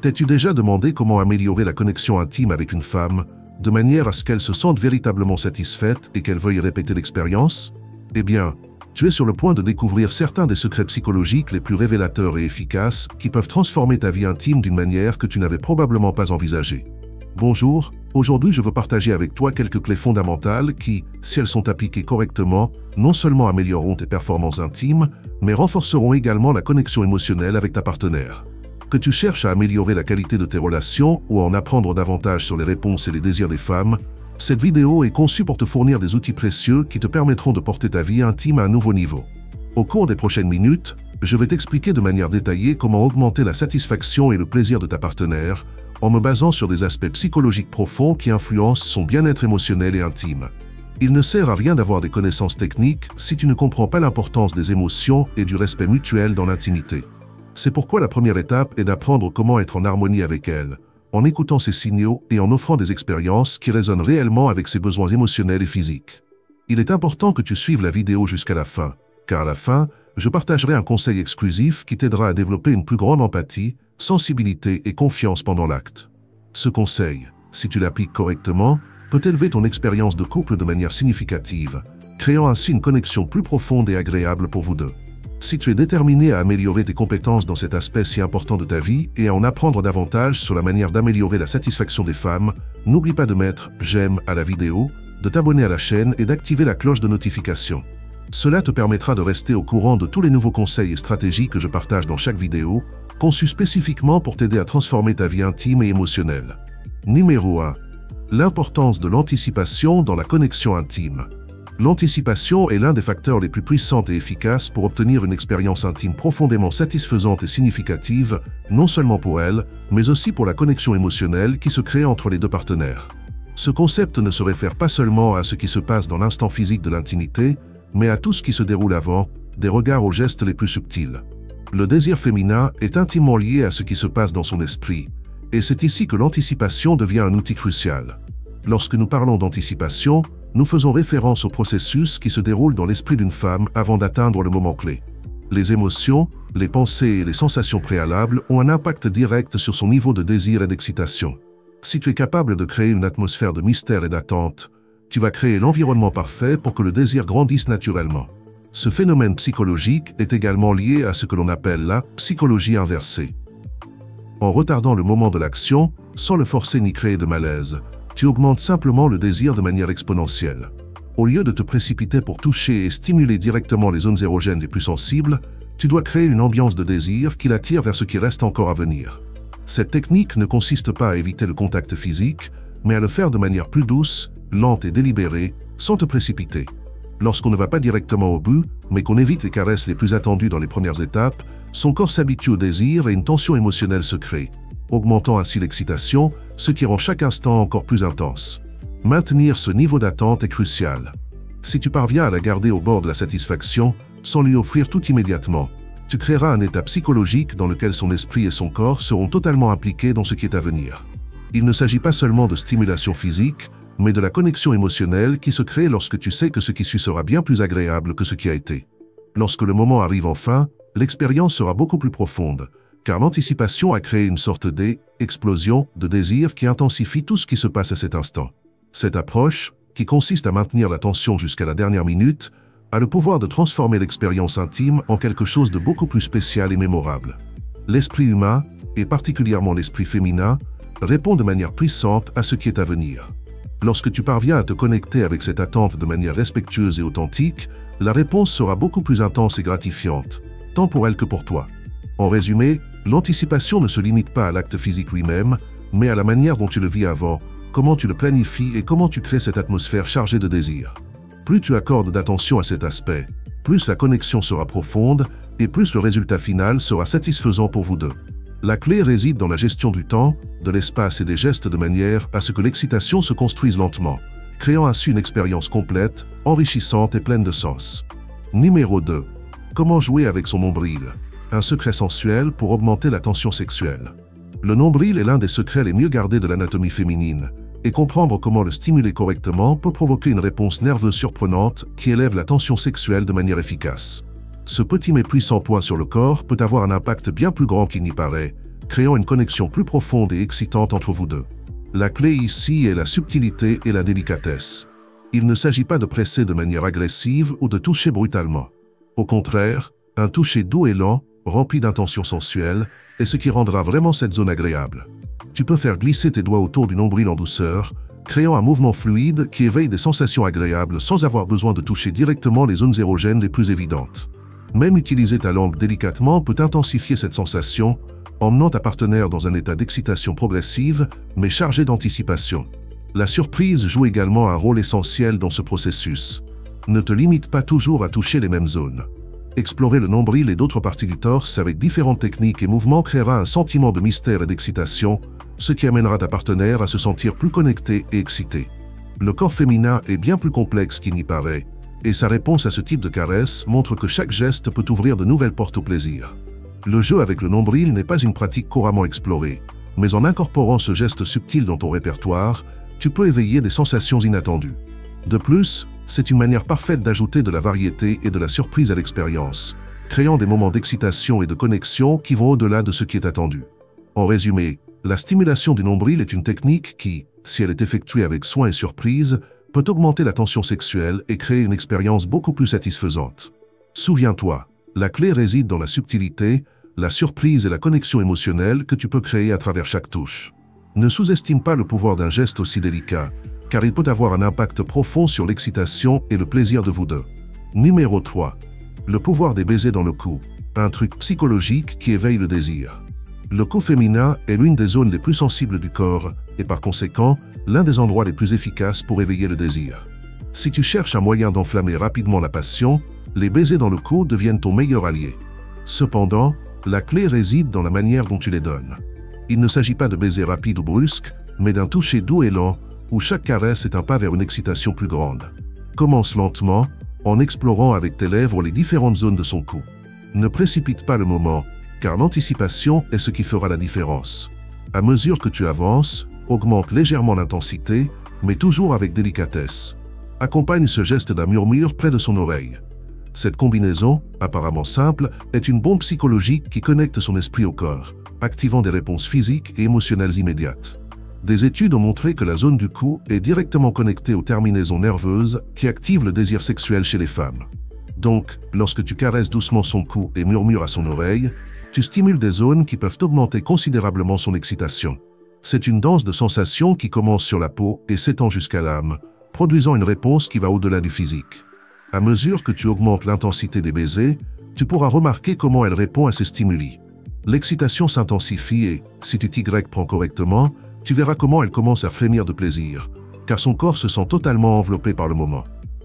T'es-tu déjà demandé comment améliorer la connexion intime avec une femme, de manière à ce qu'elle se sente véritablement satisfaite et qu'elle veuille répéter l'expérience? Eh bien, tu es sur le point de découvrir certains des secrets psychologiques les plus révélateurs et efficaces qui peuvent transformer ta vie intime d'une manière que tu n'avais probablement pas envisagée. Bonjour, aujourd'hui je veux partager avec toi quelques clés fondamentales qui, si elles sont appliquées correctement, non seulement amélioreront tes performances intimes, mais renforceront également la connexion émotionnelle avec ta partenaire. Que tu cherches à améliorer la qualité de tes relations ou à en apprendre davantage sur les réponses et les désirs des femmes, cette vidéo est conçue pour te fournir des outils précieux qui te permettront de porter ta vie intime à un nouveau niveau. Au cours des prochaines minutes, je vais t'expliquer de manière détaillée comment augmenter la satisfaction et le plaisir de ta partenaire, en me basant sur des aspects psychologiques profonds qui influencent son bien-être émotionnel et intime. Il ne sert à rien d'avoir des connaissances techniques si tu ne comprends pas l'importance des émotions et du respect mutuel dans l'intimité. C'est pourquoi la première étape est d'apprendre comment être en harmonie avec elle, en écoutant ses signaux et en offrant des expériences qui résonnent réellement avec ses besoins émotionnels et physiques. Il est important que tu suives la vidéo jusqu'à la fin, car à la fin, je partagerai un conseil exclusif qui t'aidera à développer une plus grande empathie, sensibilité et confiance pendant l'acte. Ce conseil, si tu l'appliques correctement, peut élever ton expérience de couple de manière significative, créant ainsi une connexion plus profonde et agréable pour vous deux. Si tu es déterminé à améliorer tes compétences dans cet aspect si important de ta vie et à en apprendre davantage sur la manière d'améliorer la satisfaction des femmes, n'oublie pas de mettre « j'aime » à la vidéo, de t'abonner à la chaîne et d'activer la cloche de notification. Cela te permettra de rester au courant de tous les nouveaux conseils et stratégies que je partage dans chaque vidéo, conçus spécifiquement pour t'aider à transformer ta vie intime et émotionnelle. Numéro 1. L'importance de l'anticipation dans la connexion intime. L'anticipation est l'un des facteurs les plus puissants et efficaces pour obtenir une expérience intime profondément satisfaisante et significative, non seulement pour elle, mais aussi pour la connexion émotionnelle qui se crée entre les deux partenaires. Ce concept ne se réfère pas seulement à ce qui se passe dans l'instant physique de l'intimité, mais à tout ce qui se déroule avant, des regards aux gestes les plus subtils. Le désir féminin est intimement lié à ce qui se passe dans son esprit, et c'est ici que l'anticipation devient un outil crucial. Lorsque nous parlons d'anticipation, nous faisons référence au processus qui se déroule dans l'esprit d'une femme avant d'atteindre le moment clé. Les émotions, les pensées et les sensations préalables ont un impact direct sur son niveau de désir et d'excitation. Si tu es capable de créer une atmosphère de mystère et d'attente, tu vas créer l'environnement parfait pour que le désir grandisse naturellement. Ce phénomène psychologique est également lié à ce que l'on appelle la psychologie inversée. En retardant le moment de l'action, sans le forcer ni créer de malaise, tu augmentes simplement le désir de manière exponentielle. Au lieu de te précipiter pour toucher et stimuler directement les zones érogènes les plus sensibles, tu dois créer une ambiance de désir qui l'attire vers ce qui reste encore à venir. Cette technique ne consiste pas à éviter le contact physique, mais à le faire de manière plus douce, lente et délibérée, sans te précipiter. Lorsqu'on ne va pas directement au but, mais qu'on évite les caresses les plus attendues dans les premières étapes, son corps s'habitue au désir et une tension émotionnelle se crée, augmentant ainsi l'excitation, ce qui rend chaque instant encore plus intense. Maintenir ce niveau d'attente est crucial. Si tu parviens à la garder au bord de la satisfaction, sans lui offrir tout immédiatement, tu créeras un état psychologique dans lequel son esprit et son corps seront totalement impliqués dans ce qui est à venir. Il ne s'agit pas seulement de stimulation physique, mais de la connexion émotionnelle qui se crée lorsque tu sais que ce qui suit sera bien plus agréable que ce qui a été. Lorsque le moment arrive enfin, l'expérience sera beaucoup plus profonde, car l'anticipation a créé une sorte d'explosion de désir qui intensifie tout ce qui se passe à cet instant. Cette approche, qui consiste à maintenir la tension jusqu'à la dernière minute, a le pouvoir de transformer l'expérience intime en quelque chose de beaucoup plus spécial et mémorable. L'esprit humain, et particulièrement l'esprit féminin, répond de manière puissante à ce qui est à venir. Lorsque tu parviens à te connecter avec cette attente de manière respectueuse et authentique, la réponse sera beaucoup plus intense et gratifiante, tant pour elle que pour toi. En résumé, l'anticipation ne se limite pas à l'acte physique lui-même, mais à la manière dont tu le vis avant, comment tu le planifies et comment tu crées cette atmosphère chargée de désir. Plus tu accordes d'attention à cet aspect, plus la connexion sera profonde et plus le résultat final sera satisfaisant pour vous deux. La clé réside dans la gestion du temps, de l'espace et des gestes de manière à ce que l'excitation se construise lentement, créant ainsi une expérience complète, enrichissante et pleine de sens. Numéro 2. Comment jouer avec son nombril? Un secret sensuel pour augmenter la tension sexuelle. Le nombril est l'un des secrets les mieux gardés de l'anatomie féminine, et comprendre comment le stimuler correctement peut provoquer une réponse nerveuse surprenante qui élève la tension sexuelle de manière efficace. Ce petit mais puissant poids sur le corps peut avoir un impact bien plus grand qu'il n'y paraît, créant une connexion plus profonde et excitante entre vous deux. La clé ici est la subtilité et la délicatesse. Il ne s'agit pas de presser de manière agressive ou de toucher brutalement. Au contraire, un toucher doux et lent, rempli d'intentions sensuelles, est ce qui rendra vraiment cette zone agréable. Tu peux faire glisser tes doigts autour du nombril en douceur, créant un mouvement fluide qui éveille des sensations agréables sans avoir besoin de toucher directement les zones érogènes les plus évidentes. Même utiliser ta langue délicatement peut intensifier cette sensation, emmenant ta partenaire dans un état d'excitation progressive, mais chargé d'anticipation. La surprise joue également un rôle essentiel dans ce processus. Ne te limite pas toujours à toucher les mêmes zones. Explorer le nombril et d'autres parties du torse avec différentes techniques et mouvements créera un sentiment de mystère et d'excitation, ce qui amènera ta partenaire à se sentir plus connectée et excitée. Le corps féminin est bien plus complexe qu'il n'y paraît, et sa réponse à ce type de caresse montre que chaque geste peut ouvrir de nouvelles portes au plaisir. Le jeu avec le nombril n'est pas une pratique couramment explorée, mais en incorporant ce geste subtil dans ton répertoire, tu peux éveiller des sensations inattendues. De plus, c'est une manière parfaite d'ajouter de la variété et de la surprise à l'expérience, créant des moments d'excitation et de connexion qui vont au-delà de ce qui est attendu. En résumé, la stimulation du nombril est une technique qui, si elle est effectuée avec soin et surprise, peut augmenter la tension sexuelle et créer une expérience beaucoup plus satisfaisante. Souviens-toi, la clé réside dans la subtilité, la surprise et la connexion émotionnelle que tu peux créer à travers chaque touche. Ne sous-estime pas le pouvoir d'un geste aussi délicat, car il peut avoir un impact profond sur l'excitation et le plaisir de vous deux. Numéro 3. Le pouvoir des baisers dans le cou, un truc psychologique qui éveille le désir. Le cou féminin est l'une des zones les plus sensibles du corps et par conséquent, l'un des endroits les plus efficaces pour éveiller le désir. Si tu cherches un moyen d'enflammer rapidement la passion, les baisers dans le cou deviennent ton meilleur allié. Cependant, la clé réside dans la manière dont tu les donnes. Il ne s'agit pas de baisers rapides ou brusques, mais d'un toucher doux et lent, où chaque caresse est un pas vers une excitation plus grande. Commence lentement, en explorant avec tes lèvres les différentes zones de son cou. Ne précipite pas le moment, car l'anticipation est ce qui fera la différence. À mesure que tu avances, augmente légèrement l'intensité, mais toujours avec délicatesse. Accompagne ce geste d'un murmure près de son oreille. Cette combinaison, apparemment simple, est une bombe psychologique qui connecte son esprit au corps, activant des réponses physiques et émotionnelles immédiates. Des études ont montré que la zone du cou est directement connectée aux terminaisons nerveuses qui activent le désir sexuel chez les femmes. Donc, lorsque tu caresses doucement son cou et murmures à son oreille, tu stimules des zones qui peuvent augmenter considérablement son excitation. C'est une danse de sensations qui commence sur la peau et s'étend jusqu'à l'âme, produisant une réponse qui va au-delà du physique. À mesure que tu augmentes l'intensité des baisers, tu pourras remarquer comment elle répond à ces stimuli. L'excitation s'intensifie et, si tu t'y prends correctement, tu verras comment elle commence à frémir de plaisir, car son corps se sent totalement enveloppé par le moment.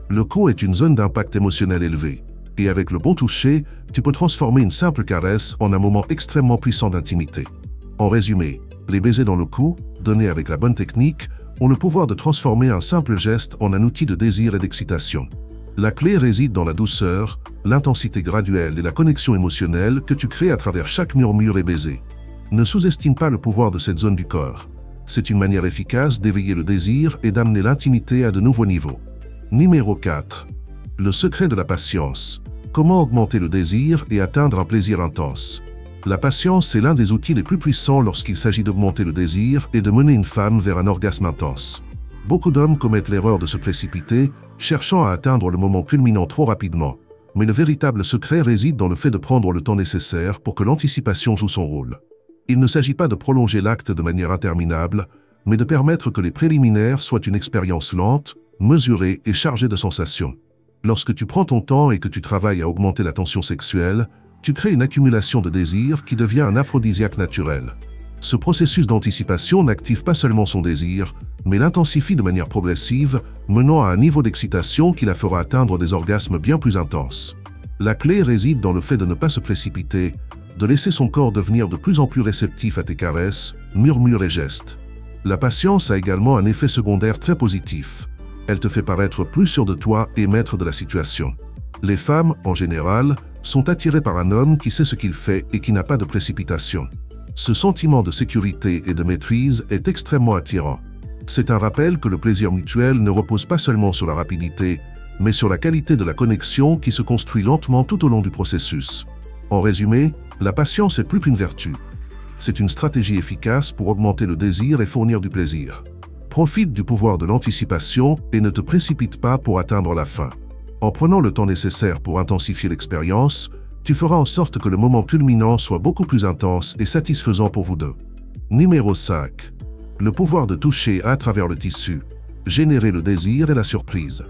Le cou est une zone d'impact émotionnel élevé, et avec le bon toucher, tu peux transformer une simple caresse en un moment extrêmement puissant d'intimité. En résumé, les baisers dans le cou, donnés avec la bonne technique, ont le pouvoir de transformer un simple geste en un outil de désir et d'excitation. La clé réside dans la douceur, l'intensité graduelle et la connexion émotionnelle que tu crées à travers chaque murmure et baiser. Ne sous-estime pas le pouvoir de cette zone du corps. C'est une manière efficace d'éveiller le désir et d'amener l'intimité à de nouveaux niveaux. Numéro 4. Le secret de la patience. Comment augmenter le désir et atteindre un plaisir intense? La patience est l'un des outils les plus puissants lorsqu'il s'agit d'augmenter le désir et de mener une femme vers un orgasme intense. Beaucoup d'hommes commettent l'erreur de se précipiter, cherchant à atteindre le moment culminant trop rapidement. Mais le véritable secret réside dans le fait de prendre le temps nécessaire pour que l'anticipation joue son rôle. Il ne s'agit pas de prolonger l'acte de manière interminable, mais de permettre que les préliminaires soient une expérience lente, mesurée et chargée de sensations. Lorsque tu prends ton temps et que tu travailles à augmenter la tension sexuelle, tu crées une accumulation de désir qui devient un aphrodisiaque naturel. Ce processus d'anticipation n'active pas seulement son désir, mais l'intensifie de manière progressive, menant à un niveau d'excitation qui la fera atteindre des orgasmes bien plus intenses. La clé réside dans le fait de ne pas se précipiter, de laisser son corps devenir de plus en plus réceptif à tes caresses, murmures et gestes. La patience a également un effet secondaire très positif. Elle te fait paraître plus sûr de toi et maître de la situation. Les femmes, en général, sont attirées par un homme qui sait ce qu'il fait et qui n'a pas de précipitation. Ce sentiment de sécurité et de maîtrise est extrêmement attirant. C'est un rappel que le plaisir mutuel ne repose pas seulement sur la rapidité, mais sur la qualité de la connexion qui se construit lentement tout au long du processus. En résumé, la patience est plus qu'une vertu. C'est une stratégie efficace pour augmenter le désir et fournir du plaisir. Profite du pouvoir de l'anticipation et ne te précipite pas pour atteindre la fin. En prenant le temps nécessaire pour intensifier l'expérience, tu feras en sorte que le moment culminant soit beaucoup plus intense et satisfaisant pour vous deux. Numéro 5. Le pouvoir de toucher à travers le tissu. Générer le désir et la surprise.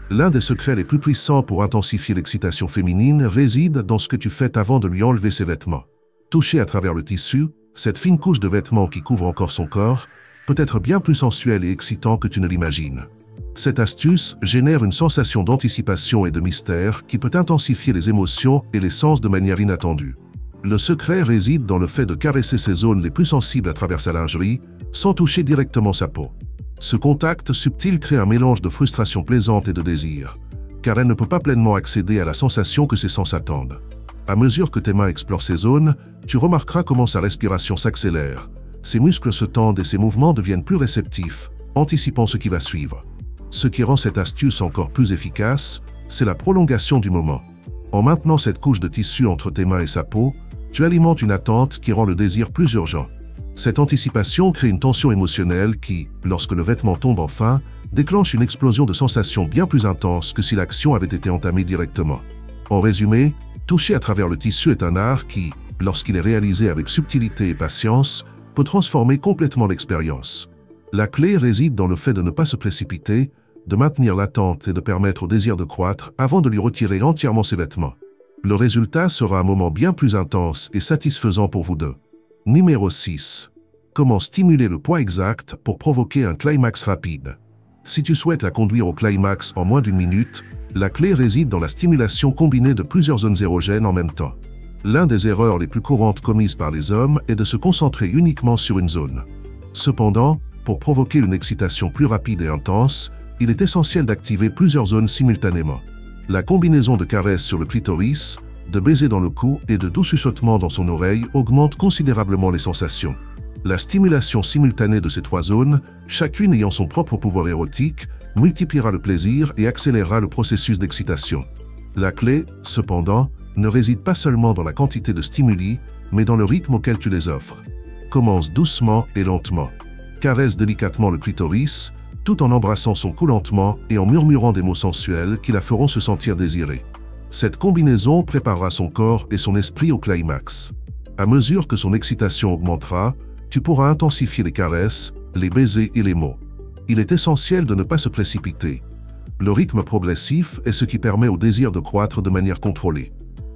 L'un des secrets les plus puissants pour intensifier l'excitation féminine réside dans ce que tu fais avant de lui enlever ses vêtements. Toucher à travers le tissu, cette fine couche de vêtements qui couvre encore son corps, peut être bien plus sensuel et excitant que tu ne l'imagines. Cette astuce génère une sensation d'anticipation et de mystère qui peut intensifier les émotions et les sens de manière inattendue. Le secret réside dans le fait de caresser ces zones les plus sensibles à travers sa lingerie, sans toucher directement sa peau. Ce contact subtil crée un mélange de frustration plaisante et de désir, car elle ne peut pas pleinement accéder à la sensation que ses sens attendent. À mesure que tes mains explorent ces zones, tu remarqueras comment sa respiration s'accélère, ses muscles se tendent et ses mouvements deviennent plus réceptifs, anticipant ce qui va suivre. Ce qui rend cette astuce encore plus efficace, c'est la prolongation du moment. En maintenant cette couche de tissu entre tes mains et sa peau, tu alimentes une attente qui rend le désir plus urgent. Cette anticipation crée une tension émotionnelle qui, lorsque le vêtement tombe enfin, déclenche une explosion de sensations bien plus intense que si l'action avait été entamée directement. En résumé, toucher à travers le tissu est un art qui, lorsqu'il est réalisé avec subtilité et patience, peut transformer complètement l'expérience. La clé réside dans le fait de ne pas se précipiter, de maintenir l'attente et de permettre au désir de croître avant de lui retirer entièrement ses vêtements. Le résultat sera un moment bien plus intense et satisfaisant pour vous deux. Numéro 6. Comment stimuler le point exact pour provoquer un climax rapide. Si tu souhaites la conduire au climax en moins d'une minute, la clé réside dans la stimulation combinée de plusieurs zones érogènes en même temps. L'une des erreurs les plus courantes commises par les hommes est de se concentrer uniquement sur une zone. Cependant, pour provoquer une excitation plus rapide et intense, il est essentiel d'activer plusieurs zones simultanément. La combinaison de caresses sur le clitoris, de baisers dans le cou et de doux chuchotements dans son oreille augmente considérablement les sensations. La stimulation simultanée de ces trois zones, chacune ayant son propre pouvoir érotique, multipliera le plaisir et accélérera le processus d'excitation. La clé, cependant, ne réside pas seulement dans la quantité de stimuli, mais dans le rythme auquel tu les offres. Commence doucement et lentement. Caresse délicatement le clitoris, tout en embrassant son cou lentement et en murmurant des mots sensuels qui la feront se sentir désirée. Cette combinaison préparera son corps et son esprit au climax. À mesure que son excitation augmentera, tu pourras intensifier les caresses, les baisers et les mots. Il est essentiel de ne pas se précipiter. Le rythme progressif est ce qui permet au désir de croître de manière contrôlée.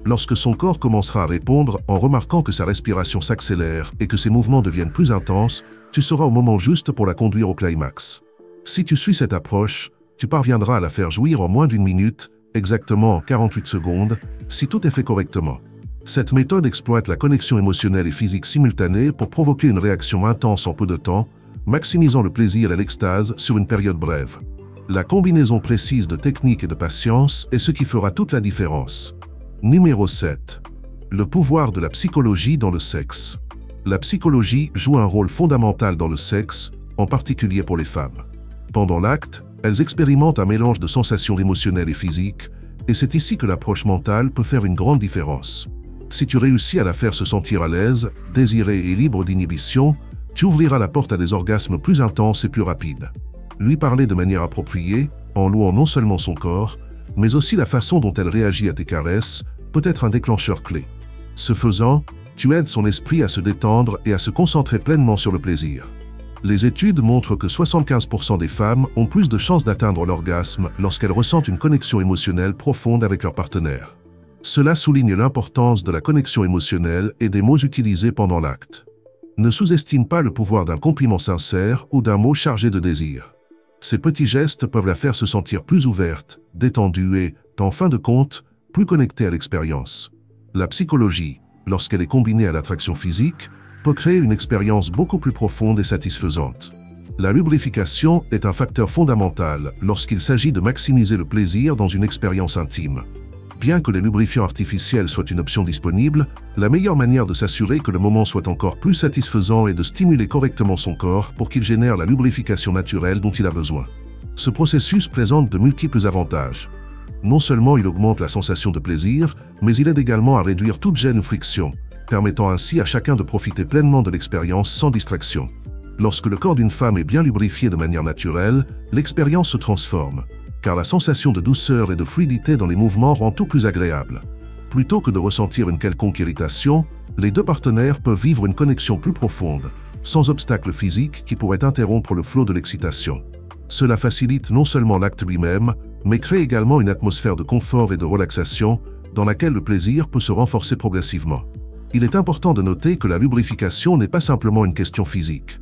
Lorsque son corps commencera à répondre en remarquant que sa respiration s'accélère et que ses mouvements deviennent plus intenses, tu seras au moment juste pour la conduire au climax. Si tu suis cette approche, tu parviendras à la faire jouir en moins d'une minute, exactement en 48 secondes, si tout est fait correctement. Cette méthode exploite la connexion émotionnelle et physique simultanée pour provoquer une réaction intense en peu de temps, maximisant le plaisir et l'extase sur une période brève. La combinaison précise de technique et de patience est ce qui fera toute la différence. Numéro 7. Le pouvoir de la psychologie dans le sexe. La psychologie joue un rôle fondamental dans le sexe, en particulier pour les femmes. Pendant l'acte, elles expérimentent un mélange de sensations émotionnelles et physiques, et c'est ici que l'approche mentale peut faire une grande différence. Si tu réussis à la faire se sentir à l'aise, désirée et libre d'inhibition, tu ouvriras la porte à des orgasmes plus intenses et plus rapides. Lui parler de manière appropriée, en louant non seulement son corps, mais aussi la façon dont elle réagit à tes caresses, peut être un déclencheur clé. Ce faisant, tu aides son esprit à se détendre et à se concentrer pleinement sur le plaisir. Les études montrent que 75% des femmes ont plus de chances d'atteindre l'orgasme lorsqu'elles ressentent une connexion émotionnelle profonde avec leur partenaire. Cela souligne l'importance de la connexion émotionnelle et des mots utilisés pendant l'acte. Ne sous-estime pas le pouvoir d'un compliment sincère ou d'un mot chargé de désir. Ces petits gestes peuvent la faire se sentir plus ouverte, détendue et, en fin de compte, plus connectée à l'expérience. La psychologie, lorsqu'elle est combinée à l'attraction physique, peut créer une expérience beaucoup plus profonde et satisfaisante. La lubrification est un facteur fondamental lorsqu'il s'agit de maximiser le plaisir dans une expérience intime. Bien que les lubrifiants artificiels soient une option disponible, la meilleure manière de s'assurer que le moment soit encore plus satisfaisant est de stimuler correctement son corps pour qu'il génère la lubrification naturelle dont il a besoin. Ce processus présente de multiples avantages. Non seulement il augmente la sensation de plaisir, mais il aide également à réduire toute gêne ou friction, permettant ainsi à chacun de profiter pleinement de l'expérience sans distraction. Lorsque le corps d'une femme est bien lubrifié de manière naturelle, l'expérience se transforme, car la sensation de douceur et de fluidité dans les mouvements rend tout plus agréable. Plutôt que de ressentir une quelconque irritation, les deux partenaires peuvent vivre une connexion plus profonde, sans obstacle physique qui pourrait interrompre le flot de l'excitation. Cela facilite non seulement l'acte lui-même, mais crée également une atmosphère de confort et de relaxation, dans laquelle le plaisir peut se renforcer progressivement. Il est important de noter que la lubrification n'est pas simplement une question physique.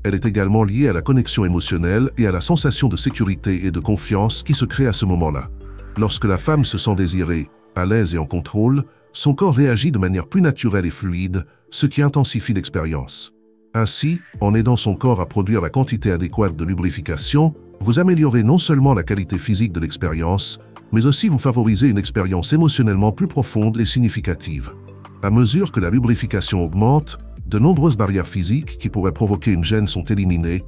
Elle est également liée à la connexion émotionnelle et à la sensation de sécurité et de confiance qui se crée à ce moment-là. Lorsque la femme se sent désirée, à l'aise et en contrôle, son corps réagit de manière plus naturelle et fluide, ce qui intensifie l'expérience. Ainsi, en aidant son corps à produire la quantité adéquate de lubrification, vous améliorez non seulement la qualité physique de l'expérience, mais aussi vous favorisez une expérience émotionnellement plus profonde et significative. À mesure que la lubrification augmente, de nombreuses barrières physiques qui pourraient provoquer une gêne sont éliminées,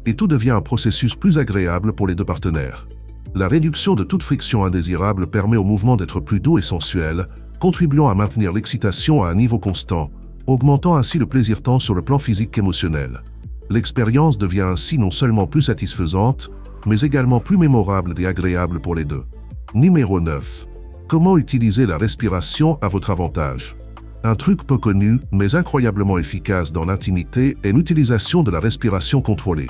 et tout devient un processus plus agréable pour les deux partenaires. La réduction de toute friction indésirable permet au mouvement d'être plus doux et sensuel, contribuant à maintenir l'excitation à un niveau constant, augmentant ainsi le plaisir tant sur le plan physique qu'émotionnel. L'expérience devient ainsi non seulement plus satisfaisante, mais également plus mémorable et agréable pour les deux. Numéro 9. Comment utiliser la respiration à votre avantage? Un truc peu connu, mais incroyablement efficace dans l'intimité, est l'utilisation de la respiration contrôlée.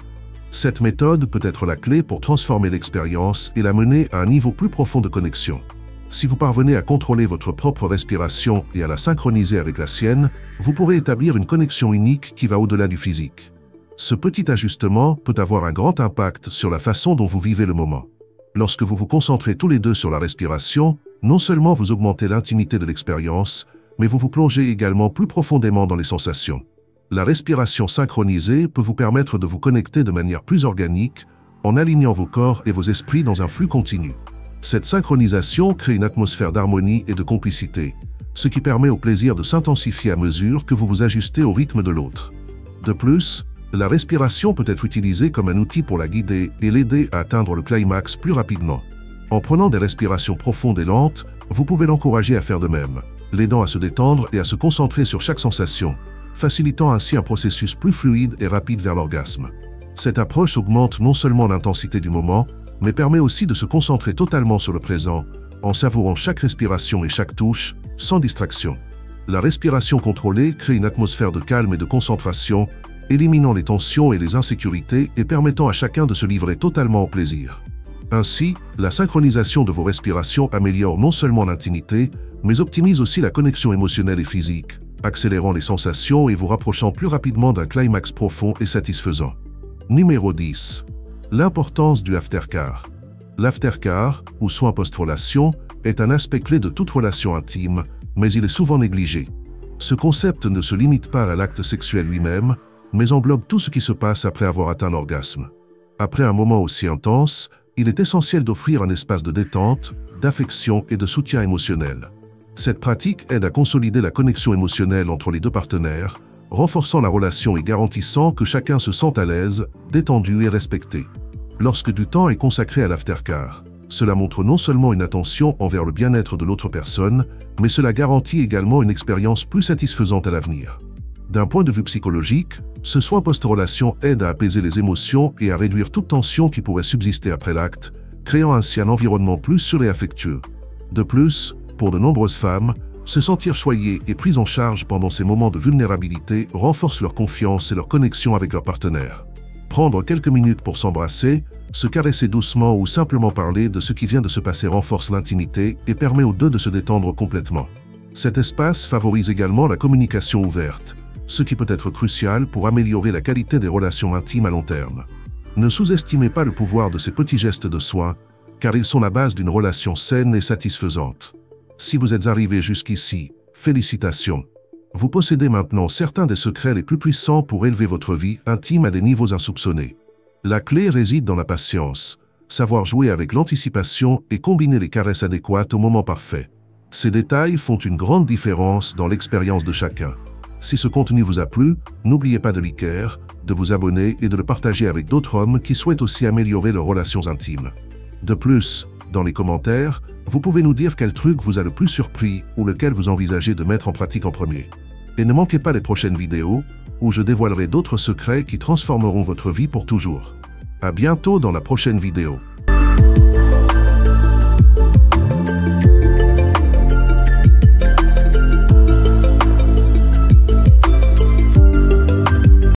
Cette méthode peut être la clé pour transformer l'expérience et la mener à un niveau plus profond de connexion. Si vous parvenez à contrôler votre propre respiration et à la synchroniser avec la sienne, vous pourrez établir une connexion unique qui va au-delà du physique. Ce petit ajustement peut avoir un grand impact sur la façon dont vous vivez le moment. Lorsque vous vous concentrez tous les deux sur la respiration, non seulement vous augmentez l'intimité de l'expérience, mais vous vous plongez également plus profondément dans les sensations. La respiration synchronisée peut vous permettre de vous connecter de manière plus organique, en alignant vos corps et vos esprits dans un flux continu. Cette synchronisation crée une atmosphère d'harmonie et de complicité, ce qui permet au plaisir de s'intensifier à mesure que vous vous ajustez au rythme de l'autre. De plus, la respiration peut être utilisée comme un outil pour la guider et l'aider à atteindre le climax plus rapidement. En prenant des respirations profondes et lentes, vous pouvez l'encourager à faire de même, l'aidant à se détendre et à se concentrer sur chaque sensation, facilitant ainsi un processus plus fluide et rapide vers l'orgasme. Cette approche augmente non seulement l'intensité du moment, mais permet aussi de se concentrer totalement sur le présent, en savourant chaque respiration et chaque touche, sans distraction. La respiration contrôlée crée une atmosphère de calme et de concentration, éliminant les tensions et les insécurités et permettant à chacun de se livrer totalement au plaisir. Ainsi, la synchronisation de vos respirations améliore non seulement l'intimité, mais optimise aussi la connexion émotionnelle et physique, accélérant les sensations et vous rapprochant plus rapidement d'un climax profond et satisfaisant. Numéro 10. L'importance du aftercare. L'aftercare, ou soin post-relation, est un aspect clé de toute relation intime, mais il est souvent négligé. Ce concept ne se limite pas à l'acte sexuel lui-même, mais englobe tout ce qui se passe après avoir atteint l'orgasme. Après un moment aussi intense, il est essentiel d'offrir un espace de détente, d'affection et de soutien émotionnel. Cette pratique aide à consolider la connexion émotionnelle entre les deux partenaires, renforçant la relation et garantissant que chacun se sente à l'aise, détendu et respecté. Lorsque du temps est consacré à l'aftercare, cela montre non seulement une attention envers le bien-être de l'autre personne, mais cela garantit également une expérience plus satisfaisante à l'avenir. D'un point de vue psychologique, ce soin post-relation aide à apaiser les émotions et à réduire toute tension qui pourrait subsister après l'acte, créant ainsi un environnement plus sûr et affectueux. De plus, pour de nombreuses femmes, se sentir choyées et prises en charge pendant ces moments de vulnérabilité renforce leur confiance et leur connexion avec leur partenaire. Prendre quelques minutes pour s'embrasser, se caresser doucement ou simplement parler de ce qui vient de se passer renforce l'intimité et permet aux deux de se détendre complètement. Cet espace favorise également la communication ouverte, ce qui peut être crucial pour améliorer la qualité des relations intimes à long terme. Ne sous-estimez pas le pouvoir de ces petits gestes de soin, car ils sont la base d'une relation saine et satisfaisante. Si vous êtes arrivé jusqu'ici, félicitations. Vous possédez maintenant certains des secrets les plus puissants pour élever votre vie intime à des niveaux insoupçonnés. La clé réside dans la patience, savoir jouer avec l'anticipation et combiner les caresses adéquates au moment parfait. Ces détails font une grande différence dans l'expérience de chacun. Si ce contenu vous a plu, n'oubliez pas de liker, de vous abonner et de le partager avec d'autres hommes qui souhaitent aussi améliorer leurs relations intimes. De plus, dans les commentaires, vous pouvez nous dire quel truc vous a le plus surpris ou lequel vous envisagez de mettre en pratique en premier. Et ne manquez pas les prochaines vidéos, où je dévoilerai d'autres secrets qui transformeront votre vie pour toujours. À bientôt dans la prochaine vidéo.